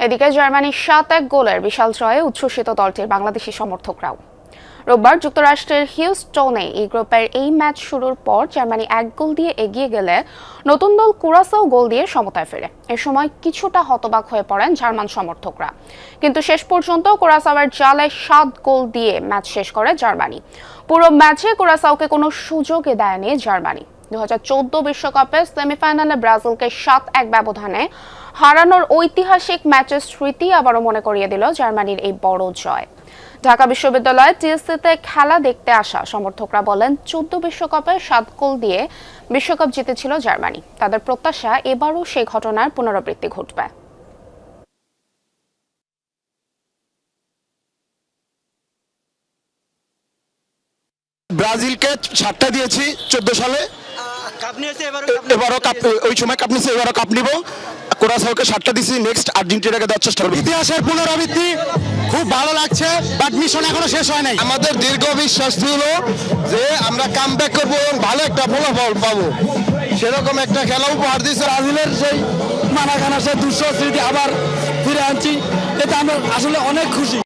এদিকে জার্মানির 7-1 গোলের বিশাল জয়ে উচ্ছ্বসিত দলটির বাংলাদেশি সমর্থকরাও। রোববার যুক্তরাষ্ট্রের হিউস্টনে এই গ্রুপের এই ম্যাচ শুরুর পর জার্মানি 1 গোল দিয়ে এগিয়ে গেলে নতুন দল কুরাসাও গোল দিয়ে সমতায় ফেরে। এ সময় কিছুটা হতবাক হয়ে পড়েন জার্মান সমর্থকরা, কিন্তু শেষ পর্যন্ত কুরাসাওয়ের জালে 7 গোল দিয়ে ম্যাচ শেষ করে জার্মানি। পুরো ম্যাচে কুরাসাওকে কোনো সুযোগই দেয়নি জার্মানি। 2014 বিশ্বকাপে সেমিফাইনালে ব্রাজিলকে 7-1 ব্যবধানে হারানোর ঐতিহাসিক ম্যাচের স্মৃতি আবারও মনে করিয়ে দিল জার্মানির এই বড় জয়। ঢাকা বিশ্ববিদ্যালয়ে টিএসসিতে খেলা দেখতে আসা সমর্থকরা বলেন, 14 বিশ্বকাপে 7 গোল দিয়ে বিশ্বকাপ জিতেছিল জার্মানি। তাদের প্রত্যাশা এবারও সেই ঘটনার পুনরাবৃত্তি ঘটবে। ব্রাজিলকে 7টা দিয়েছি 14 সালে, এবারও কাপ, ওই সময় কাপ নিচ্ছে, এবারও কাপ নিব। কুরাসাওকে 7টা দিয়েছি, নেক্সট আর্জেন্টিনাকে দেওয়ার চেষ্টা করব। ইতিহাসের পুনরাবৃত্তি খুব ভালো লাগছে, বাট মিশন এখনো শেষ হয় নাই। আমাদের দীর্ঘ বিশ্বাস ছিল যে আমরা কামব্যাক করব এবং ভালো একটা ফলাফল পাবো, সেরকম একটা খেলা উপহার দিয়েছে। ব্রাজিলের সেই মানাখানা সেই দুঃসহ স্মৃতি আবার ফিরে আনছি, এতে আমরা আসলে অনেক খুশি।